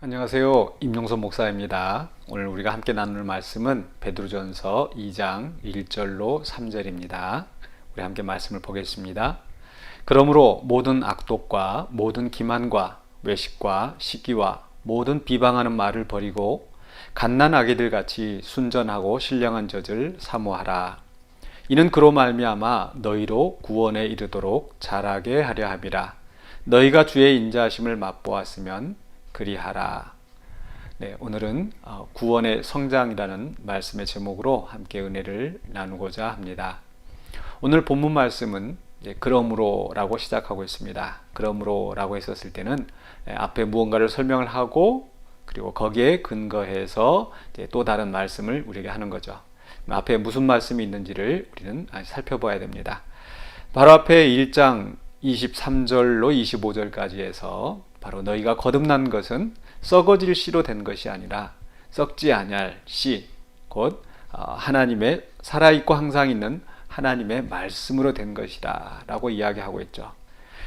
안녕하세요. 임용선 목사입니다. 오늘 우리가 함께 나눌 말씀은 베드로전서 2장 1절로 3절입니다. 우리 함께 말씀을 보겠습니다. 그러므로 모든 악독과 모든 기만과 외식과 시기와 모든 비방하는 말을 버리고 갓난아기들 같이 순전하고 신령한 젖을 사모하라. 이는 그로 말미암아 너희로 구원에 이르도록 자라게 하려 함이라. 너희가 주의 인자하심을 맛보았으면 그리하라. 네, 오늘은 구원의 성장이라는 말씀의 제목으로 함께 은혜를 나누고자 합니다. 오늘 본문 말씀은 그러므로라고 시작하고 있습니다. 그러므로라고 했었을 때는 앞에 무언가를 설명을 하고 그리고 거기에 근거해서 또 다른 말씀을 우리에게 하는 거죠. 앞에 무슨 말씀이 있는지를 우리는 살펴봐야 됩니다. 바로 앞에 1장 23절로 25절까지 해서 바로 너희가 거듭난 것은 썩어질 씨로 된 것이 아니라 썩지 아니할 씨, 곧 하나님의 살아있고 항상 있는 하나님의 말씀으로 된 것이다 라고 이야기하고 있죠.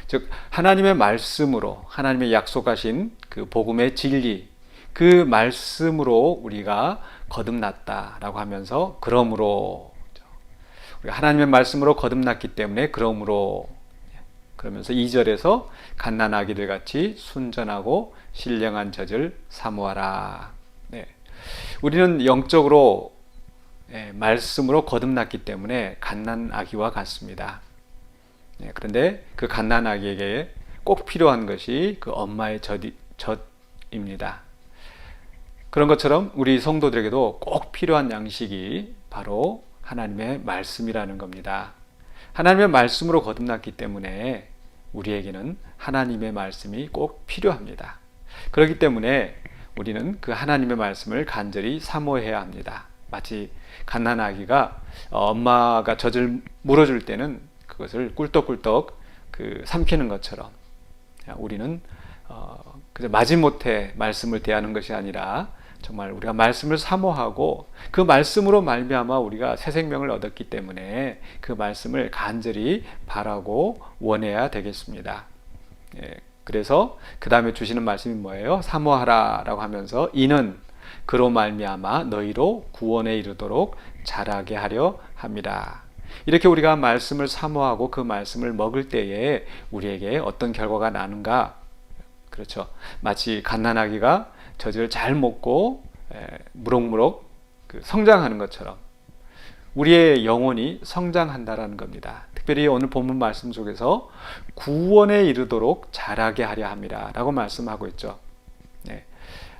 즉 하나님의 말씀으로, 하나님의 약속하신 그 복음의 진리, 그 말씀으로 우리가 거듭났다 라고 하면서 그러므로, 우리가 하나님의 말씀으로 거듭났기 때문에 그러면서 2절에서 갓난아기들 같이 순전하고 신령한 젖을 사모하라. 네. 우리는 영적으로 말씀으로 거듭났기 때문에 갓난아기와 같습니다. 네. 그런데 그 갓난아기에게 꼭 필요한 것이 그 엄마의 젖입니다. 그런 것처럼 우리 성도들에게도 꼭 필요한 양식이 바로 하나님의 말씀이라는 겁니다. 하나님의 말씀으로 거듭났기 때문에 우리에게는 하나님의 말씀이 꼭 필요합니다. 그렇기 때문에 우리는 그 하나님의 말씀을 간절히 사모해야 합니다. 마치 갓난아기가 엄마가 젖을 물어줄 때는 그것을 꿀떡꿀떡 삼키는 것처럼 우리는 그저 마지못해 말씀을 대하는 것이 아니라 정말 우리가 말씀을 사모하고 그 말씀으로 말미암아 우리가 새 생명을 얻었기 때문에 그 말씀을 간절히 바라고 원해야 되겠습니다. 그래서 그 다음에 주시는 말씀이 뭐예요? 사모하라 라고 하면서 이는 그로 말미암아 너희로 구원에 이르도록 자라게 하려 함이라. 이렇게 우리가 말씀을 사모하고 그 말씀을 먹을 때에 우리에게 어떤 결과가 나는가? 그렇죠. 마치 갓난아기가 젖을 잘 먹고 무럭무럭 성장하는 것처럼 우리의 영혼이 성장한다라는 겁니다. 특별히 오늘 본문 말씀 속에서 구원에 이르도록 자라게 하려 함이라 라고 말씀하고 있죠. 네.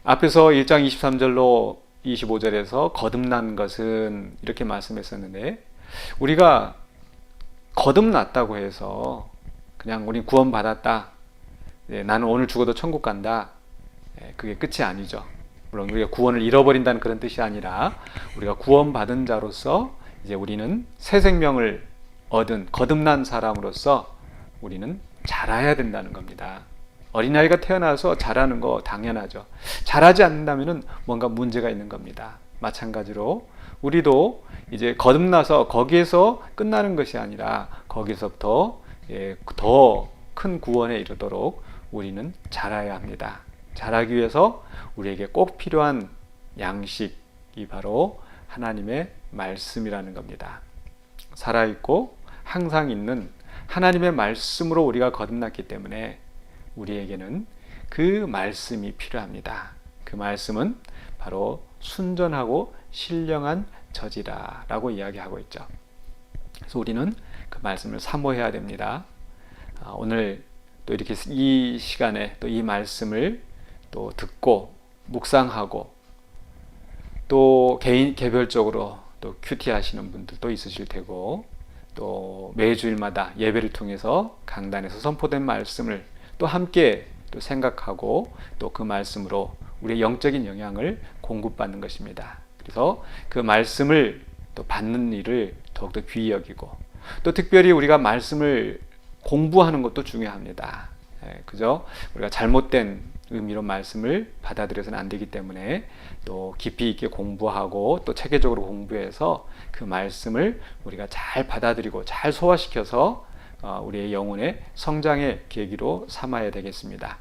앞에서 1장 23절로 25절에서 거듭난 것은 이렇게 말씀했었는데 우리가 거듭났다고 해서 그냥 우리 구원받았다, 나는 오늘 죽어도 천국 간다, 그게 끝이 아니죠. 물론 우리가 구원을 잃어버린다는 그런 뜻이 아니라 우리가 구원받은 자로서 이제 우리는 새 생명을 얻은 거듭난 사람으로서 우리는 자라야 된다는 겁니다. 어린아이가 태어나서 자라는 거 당연하죠. 자라지 않는다면 뭔가 문제가 있는 겁니다. 마찬가지로 우리도 이제 거듭나서 거기에서 끝나는 것이 아니라 거기서부터 더 큰 구원에 이르도록 우리는 자라야 합니다. 자라기 위해서 우리에게 꼭 필요한 양식이 바로 하나님의 말씀이라는 겁니다. 살아있고 항상 있는 하나님의 말씀으로 우리가 거듭났기 때문에 우리에게는 그 말씀이 필요합니다. 그 말씀은 바로 순전하고 신령한 젖이라 라고 이야기하고 있죠. 그래서 우리는 그 말씀을 사모해야 됩니다. 오늘 또 이렇게 이 시간에 또 이 말씀을 또 듣고 묵상하고 또 개별적으로 또 큐티 하시는 분들도 있으실 테고 또 매주일마다 예배를 통해서 강단에서 선포된 말씀을 또 함께 또 생각하고 또 그 말씀으로 우리의 영적인 영향을 공급받는 것입니다. 그래서 그 말씀을 또 받는 일을 더욱더 귀히 여기고 또 특별히 우리가 말씀을 공부하는 것도 중요합니다. 그죠? 우리가 잘못된 의미로 말씀을 받아들여서는 안 되기 때문에 또 깊이 있게 공부하고 또 체계적으로 공부해서 그 말씀을 우리가 잘 받아들이고 잘 소화시켜서 우리의 영혼의 성장의 계기로 삼아야 되겠습니다.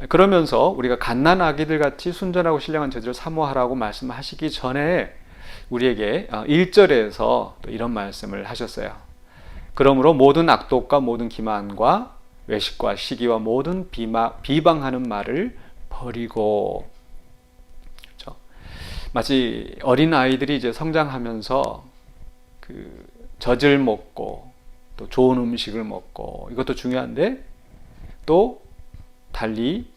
그러면서 우리가 갓난 아기들 같이 순전하고 신령한 저들을 사모하라고 말씀하시기 전에 우리에게 1절에서 또 이런 말씀을 하셨어요. 그러므로 모든 악독과 모든 기만과 외식과 시기와 모든 비방하는 말을 버리고. 그렇죠? 마치 어린 아이들이 이제 성장하면서 그 젖을 먹고 또 좋은 음식을 먹고, 이것도 중요한데 또 달리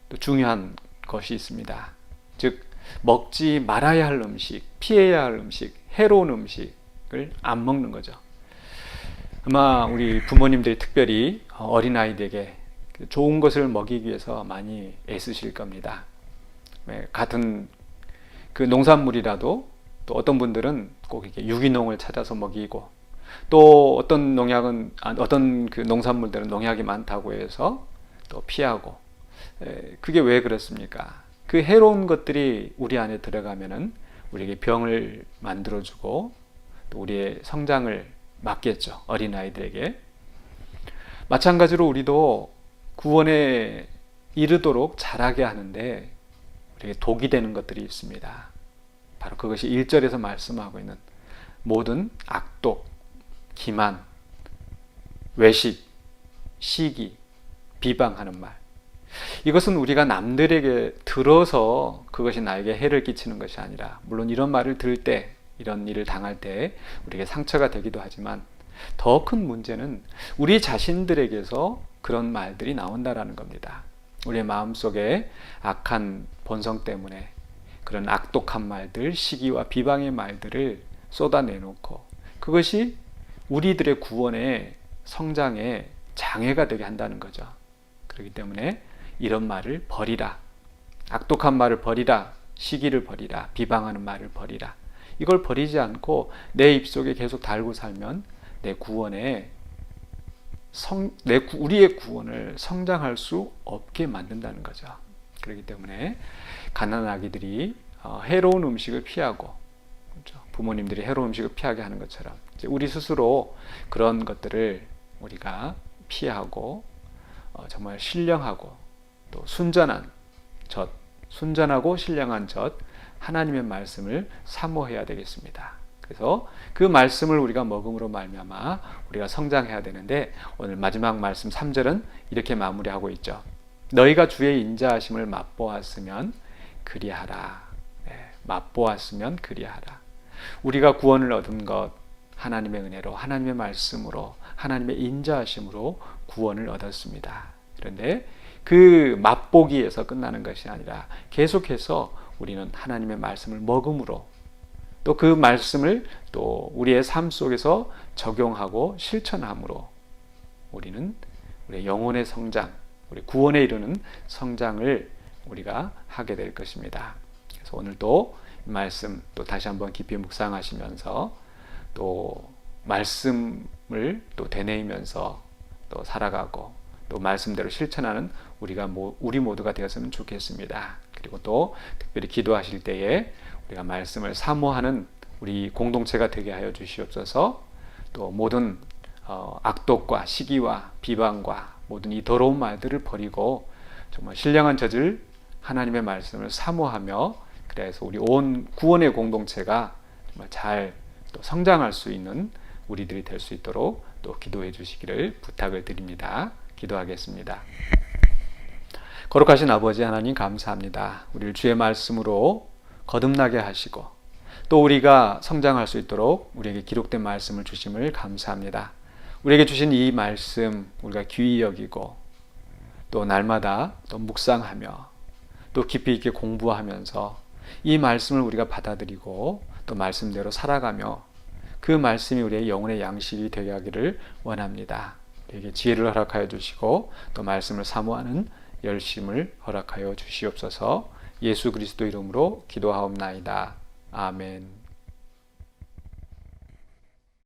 또 중요한 것이 있습니다. 즉 먹지 말아야 할 음식, 피해야 할 음식, 해로운 음식을 안 먹는 거죠. 아마 우리 부모님들이 특별히 어린아이들에게 좋은 것을 먹이기 위해서 많이 애쓰실 겁니다. 같은 그 농산물이라도 또 어떤 분들은 꼭 이렇게 유기농을 찾아서 먹이고, 또 어떤 어떤 그 농산물들은 농약이 많다고 해서 또 피하고. 그게 왜 그렇습니까? 그 해로운 것들이 우리 안에 들어가면은 우리에게 병을 만들어주고 또 우리의 성장을 막겠죠. 어린아이들에게. 마찬가지로 우리도 구원에 이르도록 자라게 하는데 우리에게 독이 되는 것들이 있습니다. 바로 그것이 1절에서 말씀하고 있는 모든 악독, 기만, 외식, 시기, 비방하는 말. 이것은 우리가 남들에게 들어서 그것이 나에게 해를 끼치는 것이 아니라, 물론 이런 말을 들을 때, 이런 일을 당할 때 우리에게 상처가 되기도 하지만, 더 큰 문제는 우리 자신들에게서 그런 말들이 나온다라는 겁니다. 우리의 마음속에 악한 본성 때문에 그런 악독한 말들, 시기와 비방의 말들을 쏟아내놓고, 그것이 우리들의 구원의 성장에 장애가 되게 한다는 거죠. 그렇기 때문에 이런 말을 버리라. 악독한 말을 버리라. 시기를 버리라. 비방하는 말을 버리라. 이걸 버리지 않고 내 입속에 계속 달고 살면 내 구원에 우리의 구원을 성장할 수 없게 만든다는 거죠. 그렇기 때문에 가난한 아기들이 해로운 음식을 피하고, 그렇죠? 부모님들이 해로운 음식을 피하게 하는 것처럼 우리 스스로 그런 것들을 우리가 피하고 정말 신령하고 또 순전한 젖, 순전하고 신령한 젖, 하나님의 말씀을 사모해야 되겠습니다. 그래서 그 말씀을 우리가 먹음으로 말미암아 우리가 성장해야 되는데, 오늘 마지막 말씀 3절은 이렇게 마무리하고 있죠. 너희가 주의 인자하심을 맛보았으면 그리하라. 맛보았으면 그리하라. 우리가 구원을 얻은 것, 하나님의 은혜로, 하나님의 말씀으로, 하나님의 인자하심으로 구원을 얻었습니다. 그런데 그 맛보기에서 끝나는 것이 아니라 계속해서 우리는 하나님의 말씀을 먹음으로, 또 그 말씀을 또 우리의 삶 속에서 적용하고 실천함으로 우리는 우리의 영혼의 성장, 우리 구원에 이르는 성장을 우리가 하게 될 것입니다. 그래서 오늘도 이 말씀 또 다시 한번 깊이 묵상하시면서 또 말씀을 또 되뇌이면서 또 살아가고 또 말씀대로 실천하는 우리 모두가 되었으면 좋겠습니다. 그리고 또 특별히 기도하실 때에 우리가 말씀을 사모하는 우리 공동체가 되게 하여 주시옵소서. 또 모든 악독과 시기와 비방과 모든 이 더러운 말들을 버리고 정말 신령한 젖을 하나님의 말씀을 사모하며, 그래서 우리 온 구원의 공동체가 정말 잘 또 성장할 수 있는 우리들이 될 수 있도록 또 기도해 주시기를 부탁을 드립니다. 기도하겠습니다. 거룩하신 아버지 하나님, 감사합니다. 우리를 주의 말씀으로 거듭나게 하시고 또 우리가 성장할 수 있도록 우리에게 기록된 말씀을 주심을 감사합니다. 우리에게 주신 이 말씀 우리가 귀히 여기고 또 날마다 또 묵상하며 또 깊이 있게 공부하면서 이 말씀을 우리가 받아들이고 또 말씀대로 살아가며 그 말씀이 우리의 영혼의 양식이 되게 하기를 원합니다. 우리에게 지혜를 허락하여 주시고 또 말씀을 사모하는 열심을 허락하여 주시옵소서. 예수 그리스도 이름으로 기도하옵나이다. 아멘.